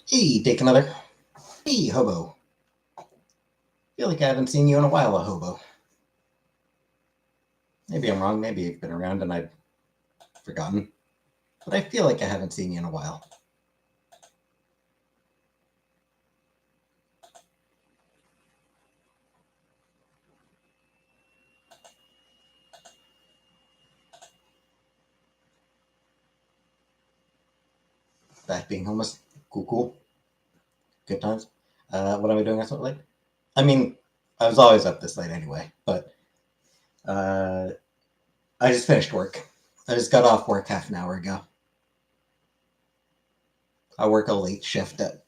Hey, take another. Hey, hobo. Feel like I haven't seen you in a while, a hobo. Maybe I'm wrong. Maybe you've been around and I've forgotten. But I feel like I haven't seen you in a while. Back being homeless. Cool, cool. Good times. What am I doing so late? I mean, I was always up this late anyway, but uh, I just finished work. I just got off work half an hour ago. I work a late shift at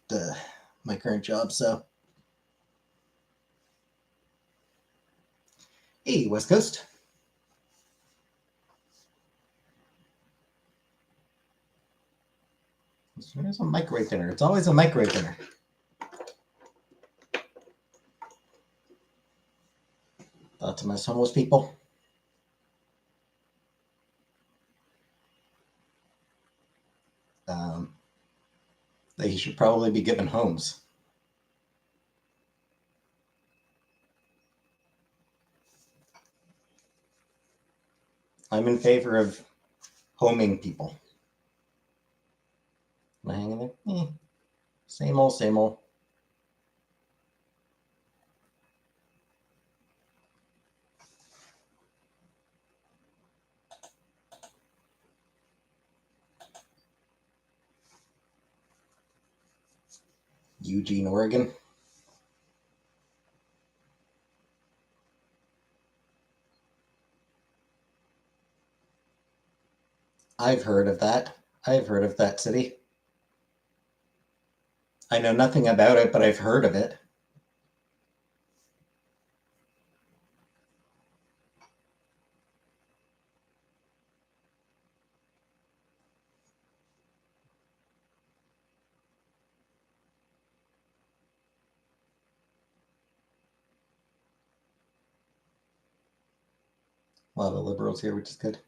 my current job, so. Hey, West Coast. There's a microwave dinner. It's always a microwave dinner. Thought to most homeless people. Um, they should probably be given homes. I'm in favor of homing people. Am I hanging there? Same old, same old. Eugene, Oregon. I've heard of that. I've heard of that city. I know nothing about it, but I've heard of it. A lot of liberals here, which is good.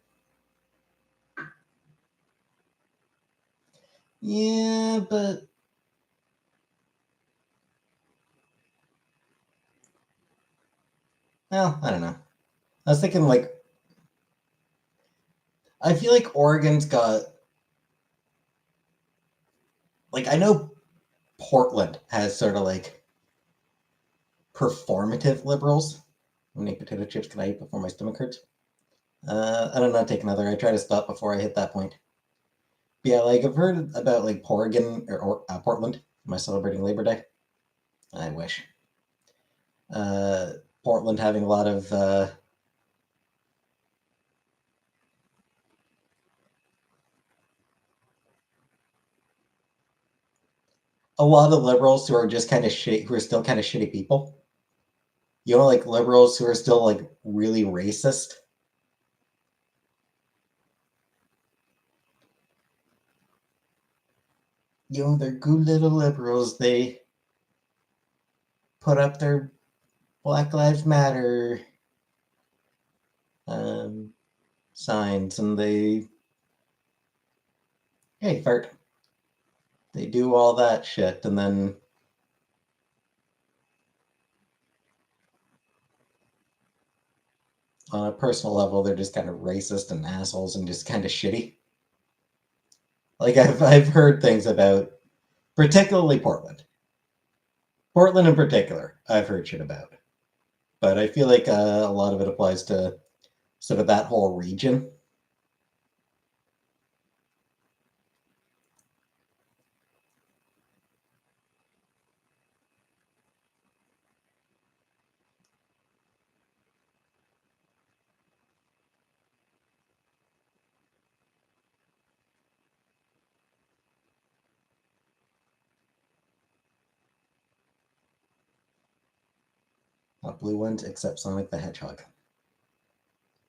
Yeah, but well, I don't know. I was thinking like I feel like Oregon's got like I know Portland has sort of like performative liberals. How many potato chips can I eat before my stomach hurts? I don't know. Take another. I try to stop before I hit that point. But yeah, like I've heard about like Portland. Am I celebrating Labor Day? I wish. Uh, Portland having a lot of liberals who are just kind of shitty, who are still kind of shitty people. You know, like liberals who are still like really racist. You know, they're good little liberals. They put up their Black Lives Matter um, signs, and they hey fart. They do all that shit, and then on a personal level, they're just kind of racist and assholes and just kind of shitty. Like I've heard things about, particularly Portland. Portland in particular, I've heard shit about. But I feel like a lot of it applies to sort of that whole region. Not blue ones, except Sonic the Hedgehog.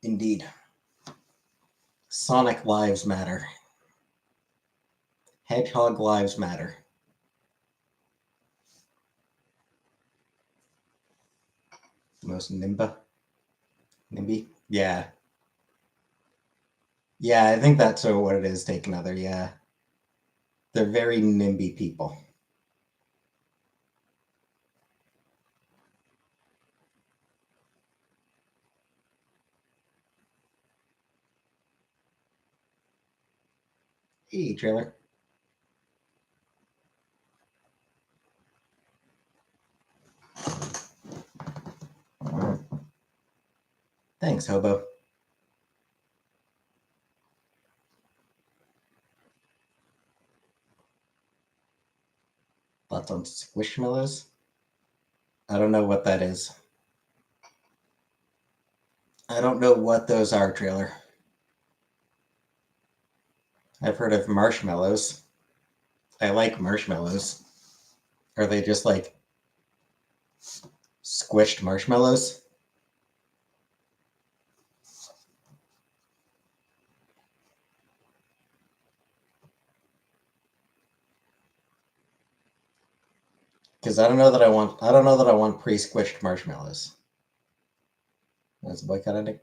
Indeed. Sonic lives matter. Hedgehog lives matter. The most NIMBY? Yeah. Yeah, I think that's sort of what it is, take another, yeah. They're very NIMBY people. Hey, trailer. Thanks, hobo. Thoughts on Squishmallows? I don't know what that is. I don't know what those are, trailer. I've heard of marshmallows. I like marshmallows. Are they just like squished marshmallows? Because I don't know that I want. I don't know that I want pre-squished marshmallows. That's a boycott ending.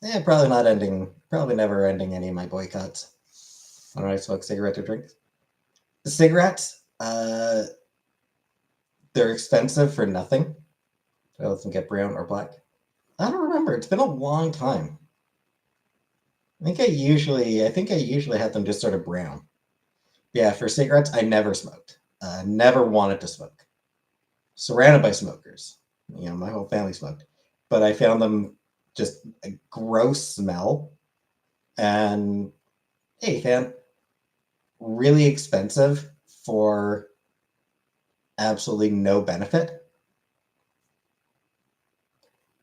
Yeah, probably not ending. Probably never ending any of my boycotts. When I smoke cigarettes or drinks. Cigarettes, they're expensive for nothing. I let them get brown or black. I don't remember. It's been a long time. I think I usually have them just sort of brown. Yeah, for cigarettes, I never smoked. Never wanted to smoke. Surrounded by smokers. My whole family smoked, but I found them just a gross smell. And hey, fan, really expensive for absolutely no benefit.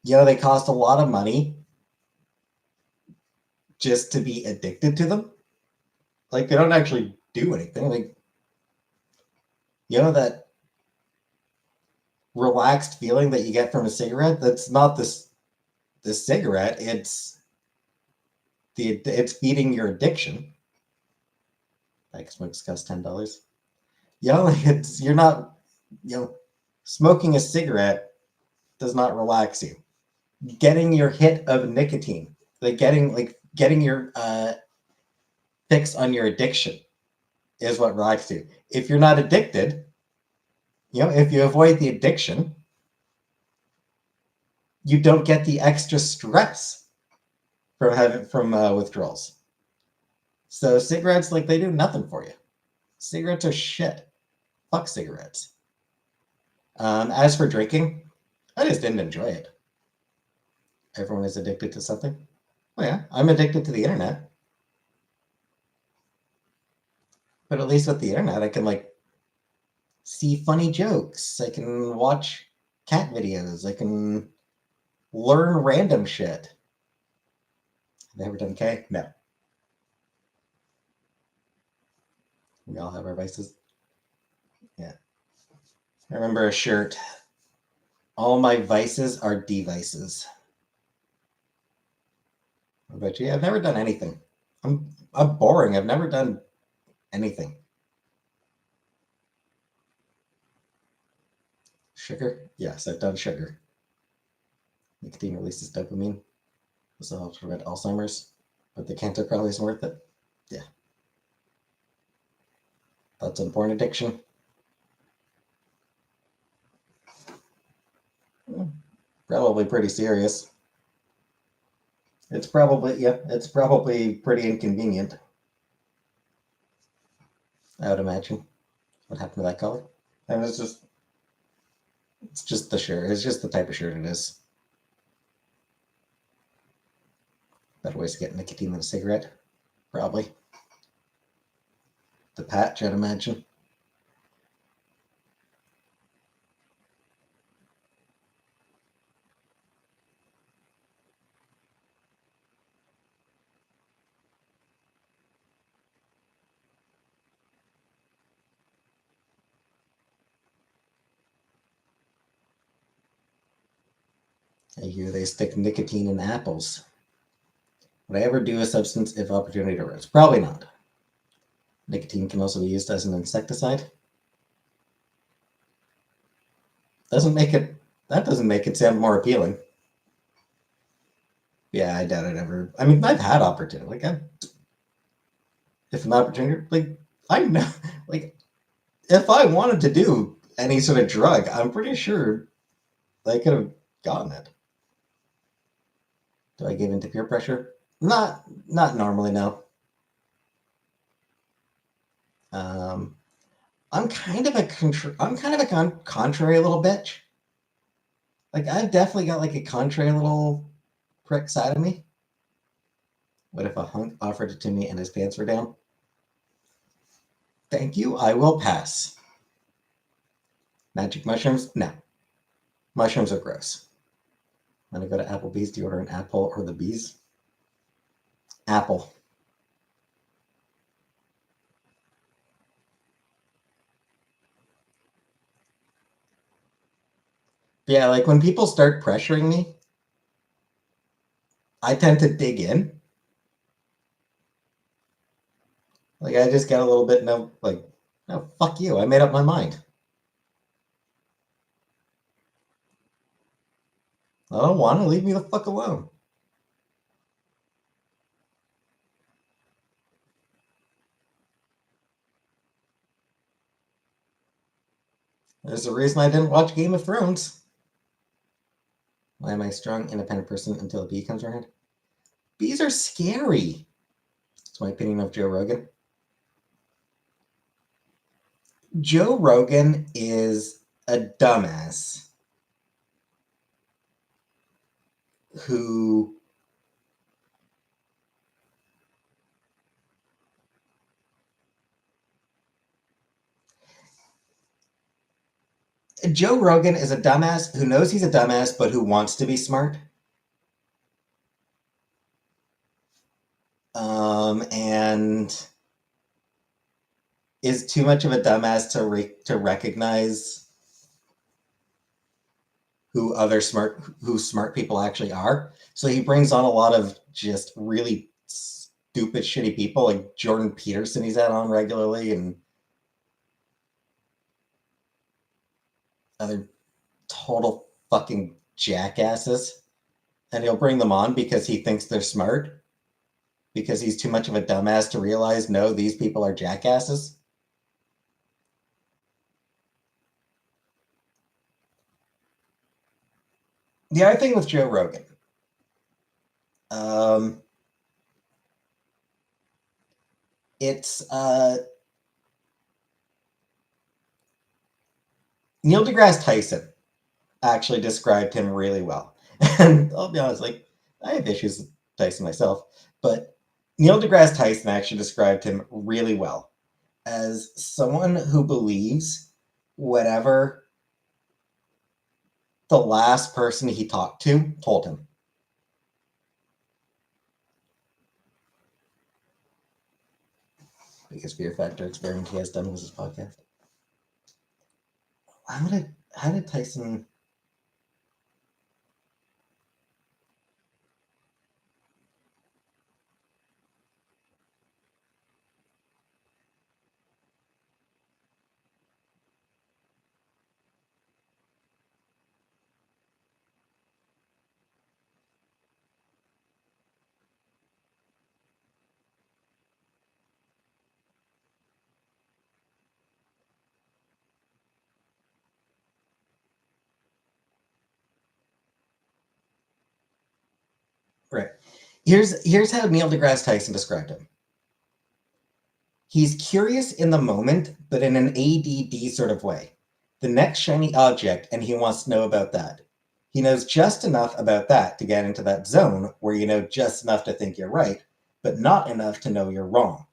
They cost a lot of money just to be addicted to them. Like they don't actually do anything. Like that relaxed feeling that you get from a cigarette. That's not the cigarette. It's feeding your addiction. Like smokes cost $10. Like you're not smoking a cigarette does not relax you. Getting your hit of nicotine, getting your fix on your addiction is what relaxes you. If you're not addicted, if you avoid the addiction, you don't get the extra stress from withdrawals. So cigarettes, like they do nothing for you. Cigarettes are shit. Fuck cigarettes. As for drinking, I just didn't enjoy it. Everyone is addicted to something. Oh yeah, I'm addicted to the internet. But at least with the internet, I can see funny jokes. I can watch cat videos. I can learn random shit. Have I ever done K? No. We all have our vices. Yeah. I remember a shirt. All my vices are devices. What about you? I've never done anything. I'm boring. I've never done anything. Sugar? Yes, I've done sugar. Nicotine releases dopamine. This will help prevent Alzheimer's, but the Canto probably isn't worth it. Yeah. That's on porn addiction. Probably pretty serious. It's probably pretty inconvenient. I would imagine. What happened to that color? And it's just the shirt. It's just the type of shirt it is. Better ways to get nicotine than a cigarette, probably. The patch, I'd imagine. I hear they stick nicotine in apples. Would I ever do a substance if opportunity arose? Probably not. Nicotine can also be used as an insecticide. Doesn't make it. That doesn't make it sound more appealing. Yeah, I doubt it ever. I mean, I've had opportunity. If an opportunity, I know, if I wanted to do any sort of drug, I'm pretty sure I could have gotten it. Do I give into peer pressure? Not normally, no. I'm kind of a contrary little bitch. Like I've definitely got like a contrary little prick side of me. What if a hunk offered it to me and his pants were down? Thank you. I will pass. Magic mushrooms? No. Mushrooms are gross. When I go to Applebee's, do you order an apple or the bees? Apple. Yeah, like when people start pressuring me, I tend to dig in. Like I just get a little bit no, like, no, fuck you. I made up my mind. I don't want to. Leave me the fuck alone. There's a reason I didn't watch Game of Thrones. Why am I a strong, independent person until a bee comes around? Bees are scary. That's my opinion of Joe Rogan. Joe Rogan is a dumbass who Joe Rogan is a dumbass who knows he's a dumbass but who wants to be smart. And is too much of a dumbass to recognize who smart people actually are. So he brings on a lot of just really stupid, shitty people like Jordan Peterson. He's had on regularly, and other total fucking jackasses. And he'll bring them on because he thinks they're smart, because he's too much of a dumbass to realize, no, these people are jackasses. The other thing with Joe Rogan, um, it's Neil deGrasse Tyson actually described him really well. And I'll be honest, like, I have issues with Tyson myself, but Neil deGrasse Tyson actually described him really well as someone who believes whatever the last person he talked to told him. Biggest fear factor experiment he has done was his podcast. How did Tyson? Right. Here's how Neil deGrasse Tyson described him. He's curious in the moment, but in an ADD sort of way. The next shiny object, and he wants to know about that. He knows just enough about that to get into that zone where you know just enough to think you're right, but not enough to know you're wrong.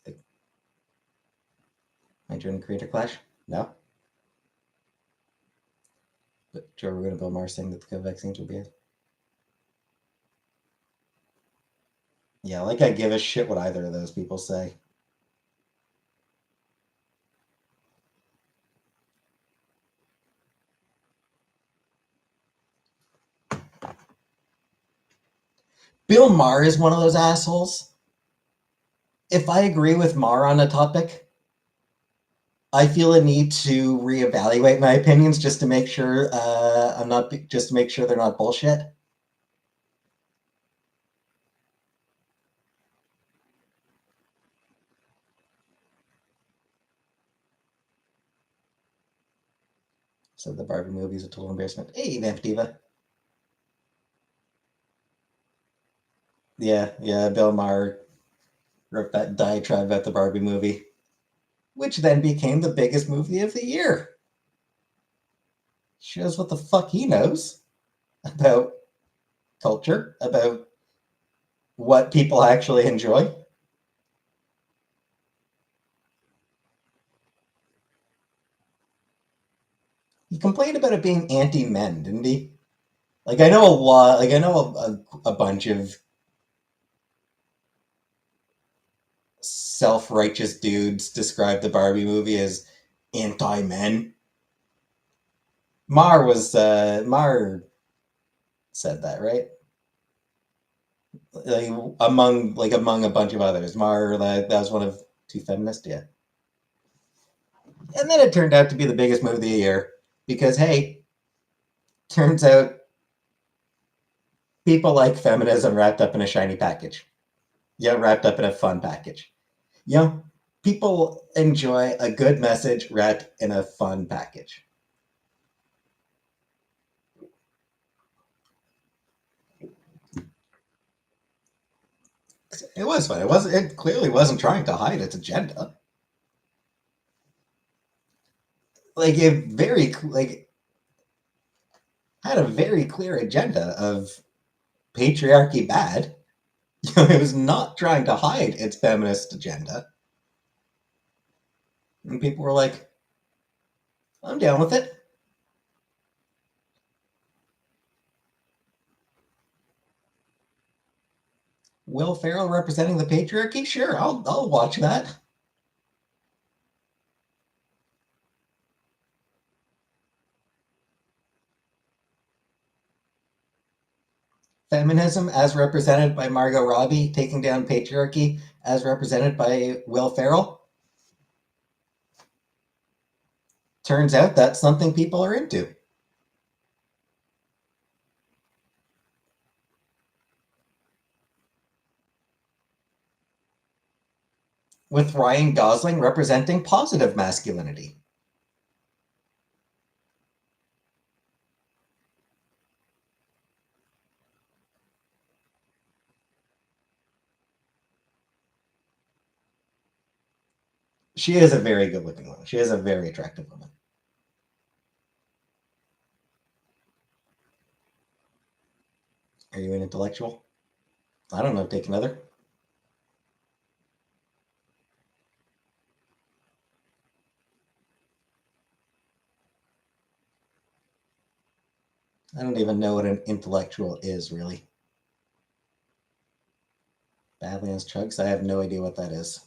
Am I joining Creator Clash? No. But Joe Rogan and Bill Maher saying that the COVID vaccines will be it. Yeah, like I give a shit what either of those people say. Bill Maher is one of those assholes. If I agree with Maher on a topic, I feel a need to reevaluate my opinions just to make sure I'm not just to make sure they're not bullshit. So the Barbie movie is a total embarrassment. Hey, Vamp Diva. Yeah. Bill Maher wrote that diatribe about the Barbie movie, which then became the biggest movie of the year. Shows what the fuck he knows about culture, about what people actually enjoy. He complained about it being anti-men, didn't he? Like I know a lot. Like I know a bunch of self-righteous dudes describe the Barbie movie as anti-men. Mar said that, right? Like, among a bunch of others. Mar that was one of two feminists, yeah. And then it turned out to be the biggest movie of the year because hey, turns out people like feminism wrapped up in a shiny package. Yeah, wrapped up in a fun package. You know, people enjoy a good message wrapped in a fun package. It was fun. It wasn't. It clearly wasn't trying to hide its agenda. Like it very like had a very clear agenda of patriarchy bad. It was not trying to hide its feminist agenda, and people were like, "I'm down with it." Will Ferrell representing the patriarchy? Sure, I'll watch that. Feminism, as represented by Margot Robbie, taking down patriarchy, as represented by Will Ferrell. Turns out that's something people are into. With Ryan Gosling representing positive masculinity. She is a very good looking woman. She is a very attractive woman. Are you an intellectual? I don't know. Take another. I don't even know what an intellectual is, really. Badlands Chugs? I have no idea what that is.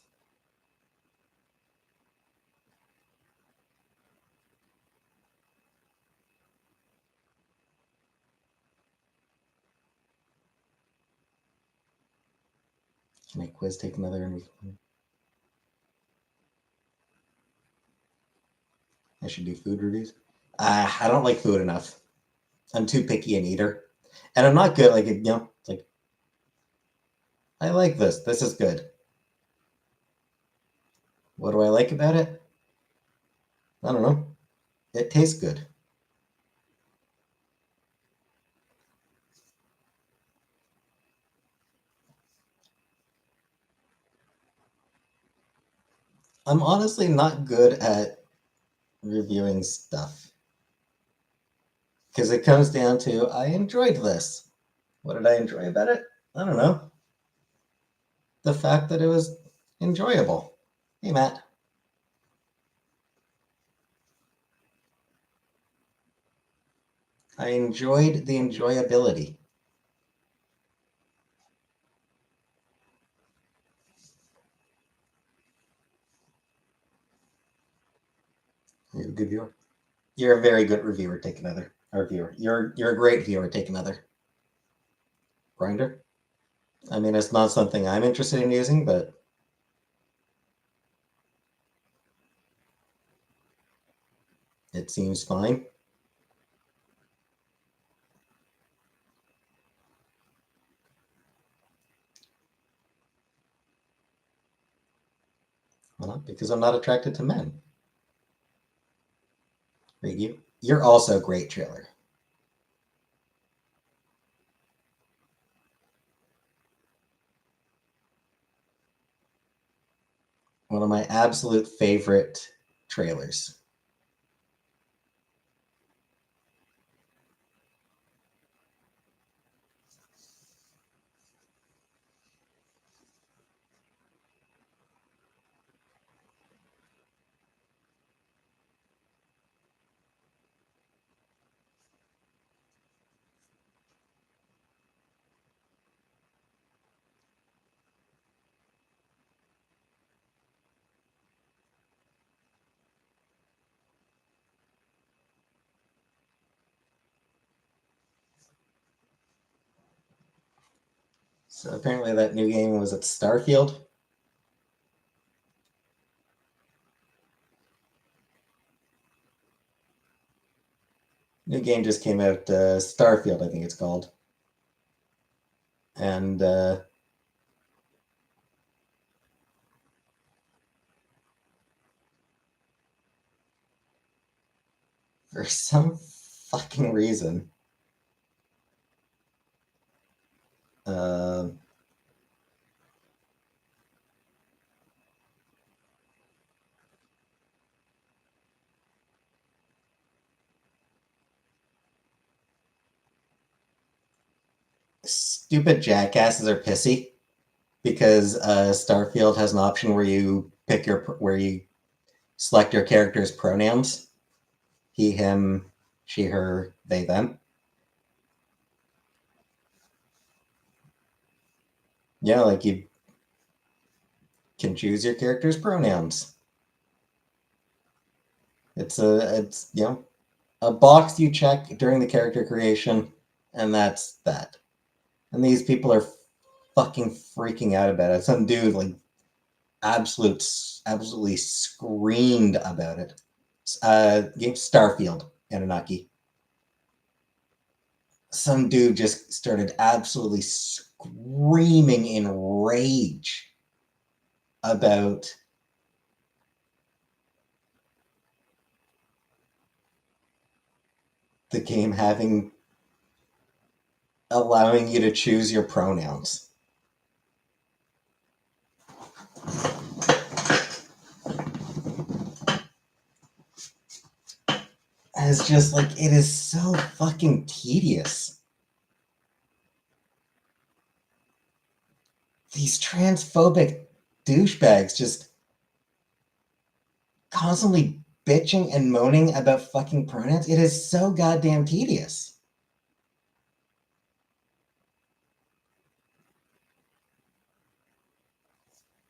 Can I quiz take another? I should do food reviews. I don't like food enough. I'm too picky an eater, and I'm not good. Like like I like this. This is good. What do I like about it? I don't know. It tastes good. I'm honestly not good at reviewing stuff because it comes down to I enjoyed this. What did I enjoy about it? I don't know. The fact that it was enjoyable. Hey, Matt. I enjoyed the enjoyability. You're a good viewer. You're a very good reviewer. Take another. Or viewer. You're a great viewer. Take another. Grinder. I mean, it's not something I'm interested in using, but it seems fine. Well, because I'm not attracted to men. Read you. You're also a great trailer. One of my absolute favorite trailers. So apparently that new game was at Starfield. New game just came out, Starfield, I think it's called. And for some fucking reason, uh, stupid jackasses are pissy because Starfield has an option where you select your character's pronouns: he, him, she, her, they, them. Yeah, like you can choose your character's pronouns. It's a box you check during the character creation, and that's that. And these people are fucking freaking out about it. Some dude like absolutely screamed about it. Game Starfield, Anunnaki. Some dude just started absolutely screaming in rage about the game allowing you to choose your pronouns. It's just like, it is so fucking tedious. These transphobic douchebags just constantly bitching and moaning about fucking pronouns. It is so goddamn tedious.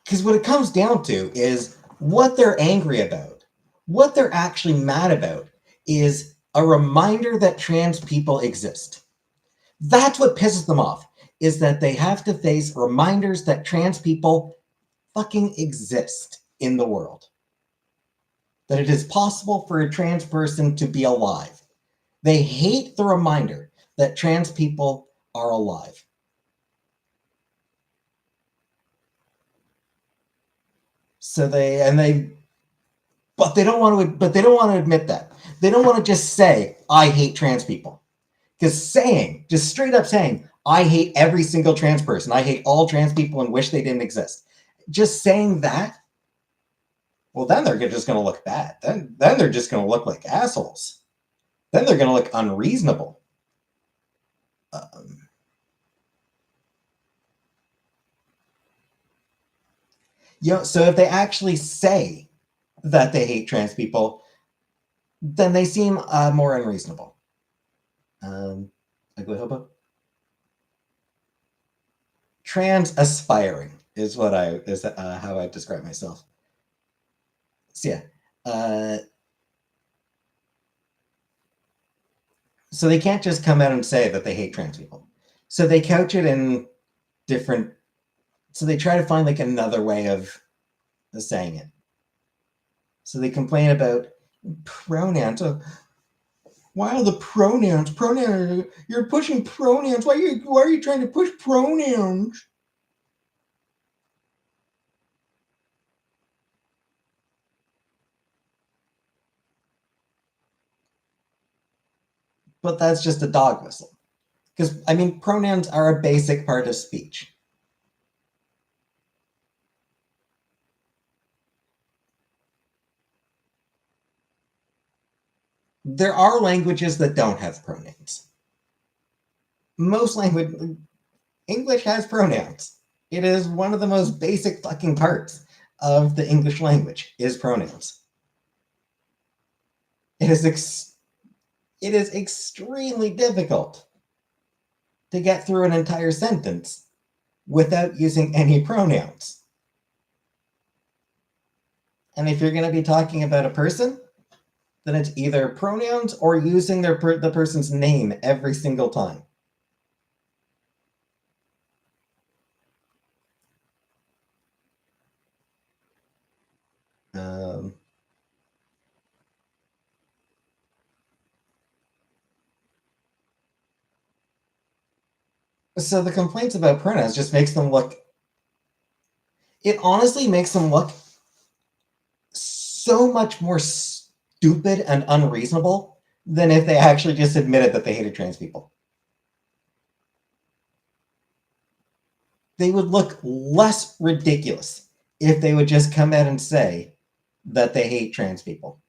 Because what it comes down to is what they're angry about, what they're actually mad about, is a reminder that trans people exist. That's what pisses them off, is that they have to face reminders that trans people fucking exist in the world. That it is possible for a trans person to be alive. They hate the reminder that trans people are alive. But they don't want to admit that. They don't want to just say, I hate trans people. Because just straight up saying, I hate every single trans person, I hate all trans people and wish they didn't exist. Just saying that, well, then they're just going to look bad. Then they're just going to look like assholes. Then they're going to look unreasonable. So if they actually say that they hate trans people, then they seem more unreasonable. Ugly hobo. Trans aspiring is how I describe myself. So yeah, so they can't just come out and say that they hate trans people. So they couch it in different. So they try to find like another way of saying it. So they complain about pronouns. Why are the pronouns? You're pushing pronouns. Why are you trying to push pronouns? But that's just a dog whistle. Because, I mean, pronouns are a basic part of speech. There are languages that don't have pronouns. Most language, English has pronouns. It is one of the most basic fucking parts of the English language is pronouns. It is extremely difficult to get through an entire sentence without using any pronouns. And if you're going to be talking about a person, then it's either pronouns or using the person's name every single time. So the complaints about pronouns just makes them look. It honestly makes them look so much more stupid and unreasonable than if they actually just admitted that they hated trans people. They would look less ridiculous if they would just come out and say that they hate trans people.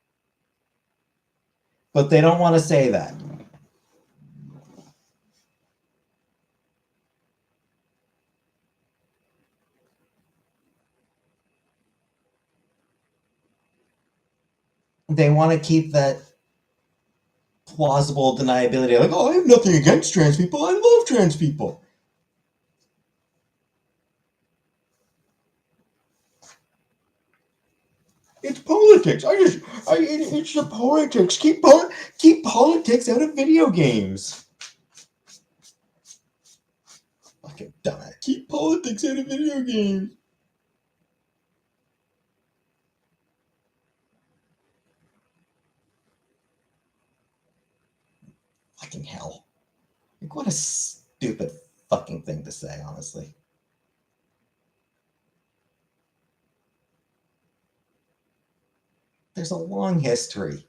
But they don't want to say that. They want to keep that plausible deniability, like, oh, I have nothing against trans people. I love trans people. It's politics. It's the politics. Keep politics out of video games. Fucking dumbass. Keep politics out of video games. Fucking hell. Like, what a stupid fucking thing to say, honestly. There's a long history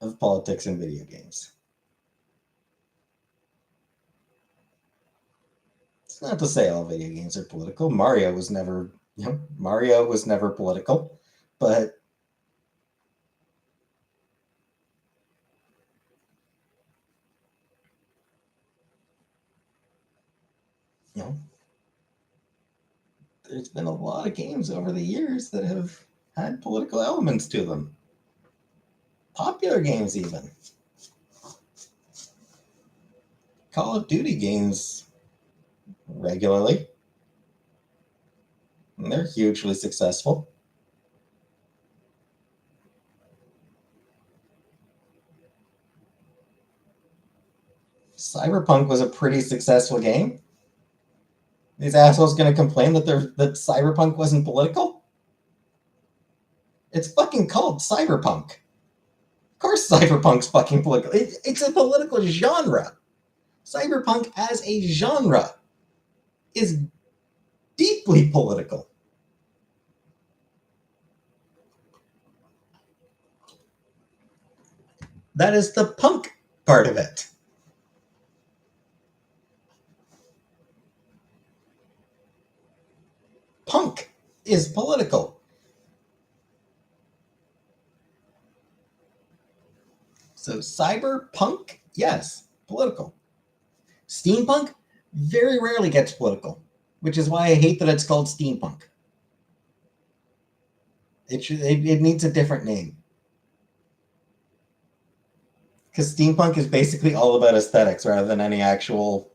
of politics in video games. It's not to say all video games are political. Mario was never political, but you know, there's been a lot of games over the years that have had political elements to them. Popular games, even. Call of Duty games regularly. And they're hugely successful. Cyberpunk was a pretty successful game. These assholes going to complain that Cyberpunk wasn't political? It's fucking called Cyberpunk. Of course Cyberpunk's fucking political. It's a political genre. Cyberpunk as a genre is deeply political. That is the punk part of it. Punk is political. So cyberpunk, yes, political. Steampunk very rarely gets political, which is why I hate that it's called steampunk. It needs a different name. Because steampunk is basically all about aesthetics rather than any actual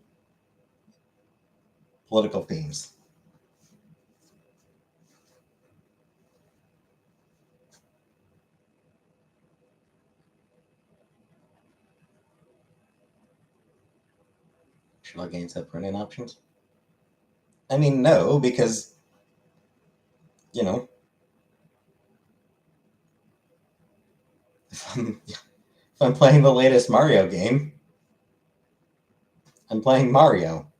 political themes. Should all games have pronoun options? I mean, no, because, you know, if I'm playing the latest Mario game, I'm playing Mario.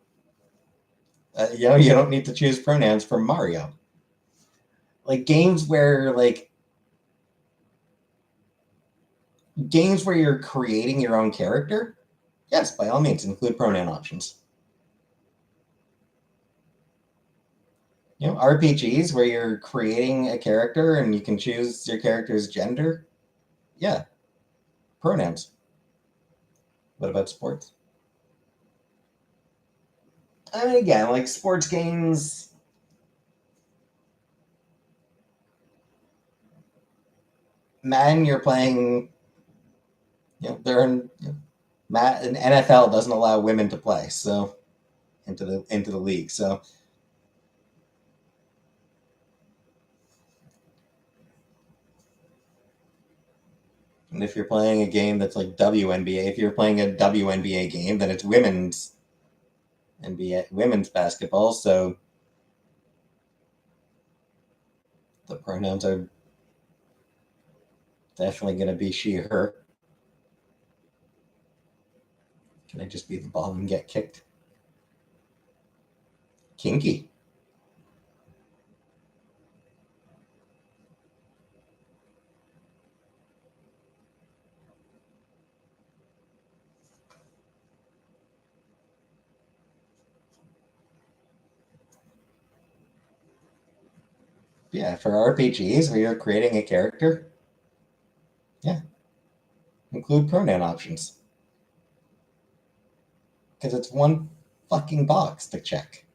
You know, you don't need to choose pronouns for Mario. Like games where you're creating your own character, yes, by all means, include pronoun options. RPGs where you're creating a character and you can choose your character's gender. Yeah, pronouns. What about sports? I mean, again, like sports games, Madden, you're playing. They're in. And NFL doesn't allow women to play, so into the league. So, and if you're playing a game that's like WNBA, if you're playing a WNBA game, then it's women's basketball. So the pronouns are definitely going to be she, her. Can I just be the ball and get kicked? Kinky. Yeah, for RPGs where you're creating a character, yeah, include pronoun options because it's one fucking box to check.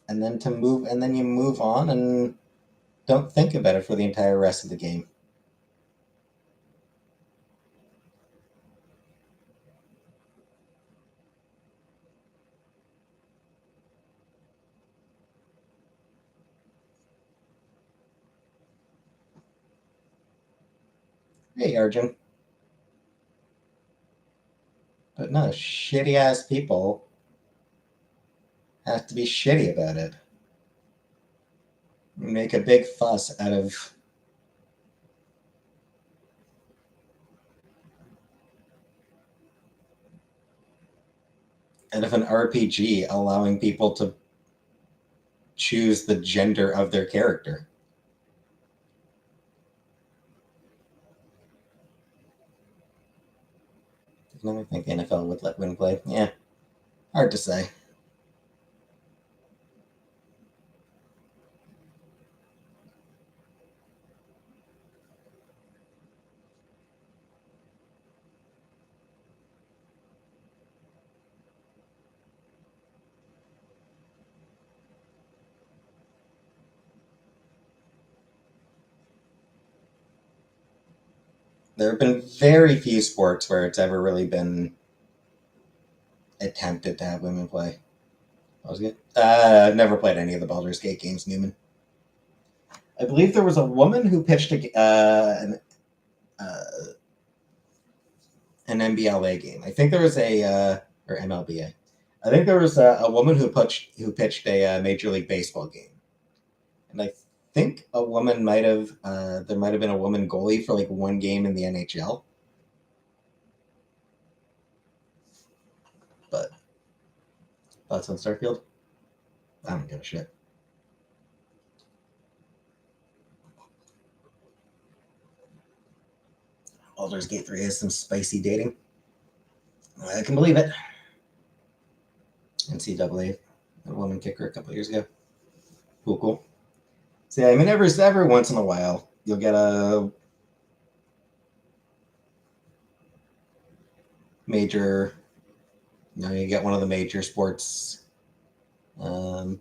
And then you move on and don't think about it for the entire rest of the game. Hey, Arjun. But no, shitty ass people have to be shitty about it. Make a big fuss out of an RPG allowing people to choose the gender of their character. I don't think the NFL would let women play. Yeah, hard to say. There have been very few sports where it's ever really been attempted to have women play. That was good. I've never played any of the Baldur's Gate games, Newman. I believe there was a woman who pitched uh, an MBLA game. I think there was or MLBA. I think there was a woman who pitched a Major League Baseball game, and I think a woman might have there might have been a woman goalie for like one game in the NHL. But thoughts on Starfield? I don't give a shit. Baldur's Gate 3 has some spicy dating. I can believe it. NCAA, a woman kicker a couple of years ago. Cool, cool. So yeah, I mean, every once in a while, you'll get a major, you get one of the major um,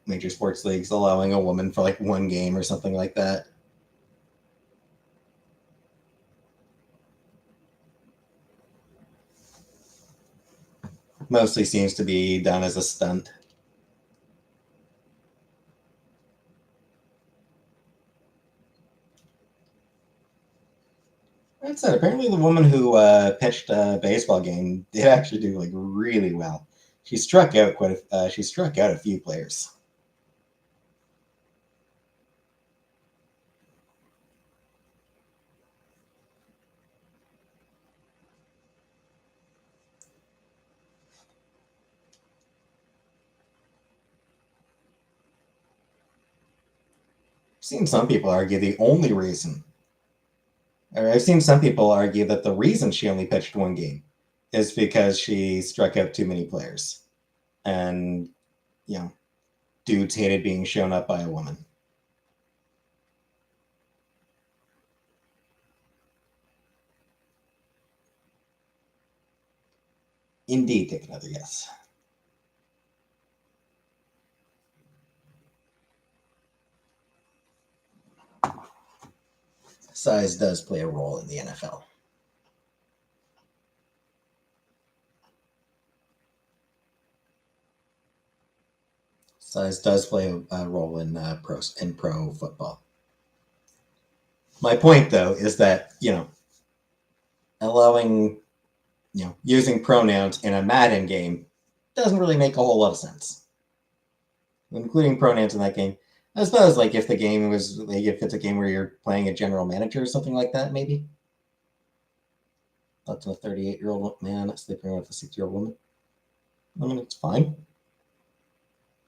major sports leagues allowing a woman for like one game or something like that. Mostly seems to be done as a stunt. That said, apparently the woman who pitched a baseball game did actually do like really well. She struck out a few players. seen some people argue the only reason, or I've seen some people argue that the reason she only pitched one game is because she struck out too many players. And, dudes hated being shown up by a woman. Indeed, take another guess. Size does play a role in the NFL. Size does play a role in pro football. My point, though, is that allowing using pronouns in a Madden game doesn't really make a whole lot of sense. Including pronouns in that game, I suppose, like if the game was like if it's a game where you're playing a general manager or something like that, maybe. That's a 38-year-old man sleeping with a 60-year-old woman. I mean, it's fine.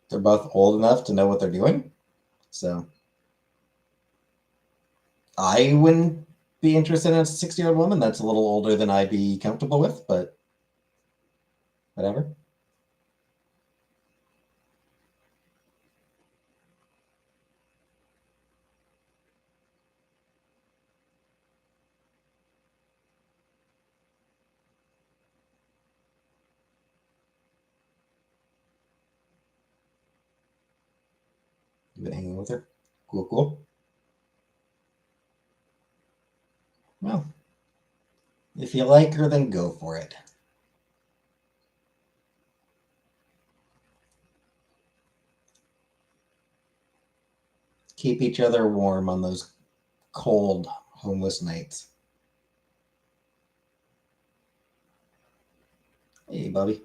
They're both old enough to know what they're doing. So I wouldn't be interested in a 60-year-old woman. That's a little older than I'd be comfortable with, but whatever. You've been hanging with her? Cool, cool. Well, if you like her, then go for it. Keep each other warm on those cold, homeless nights. Hey, Bobby.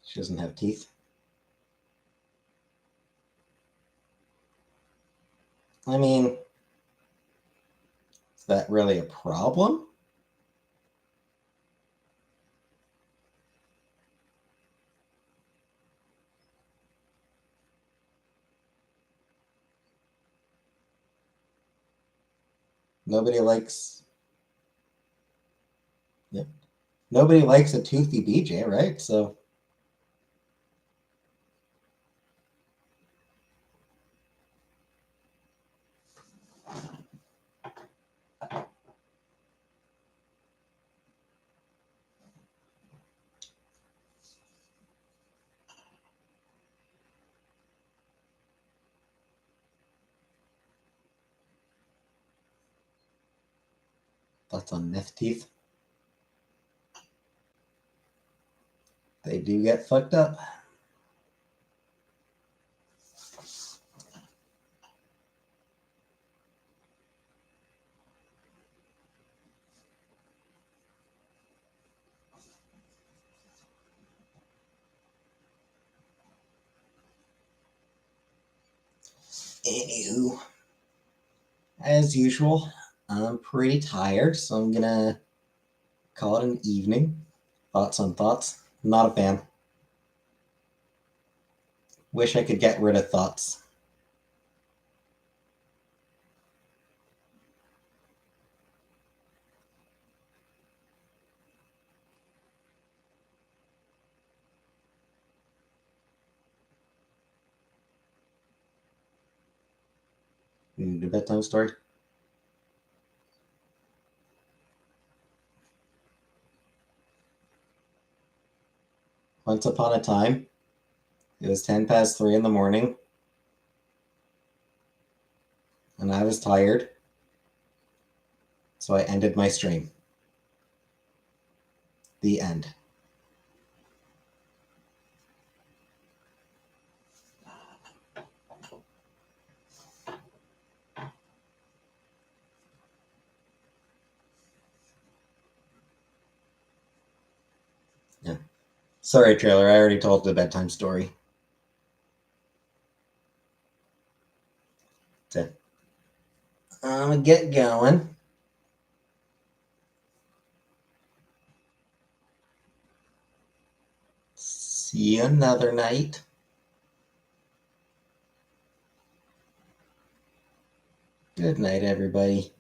She doesn't have teeth. I mean, is that really a problem? Nobody likes. Yeah. Nobody likes a toothy BJ, right? So. Thoughts on myth teeth? They do get fucked up. Anywho, as usual, I'm pretty tired, so I'm gonna call it an evening. Thoughts on thoughts? Not a fan. Wish I could get rid of thoughts. The bedtime story. Once upon a time, it was 10 past 3 in the morning, and I was tired, so I ended my stream. The end. Yeah. Sorry, trailer. I already told the bedtime story. That's it. I'm gonna get going. See you another night. Good night, everybody.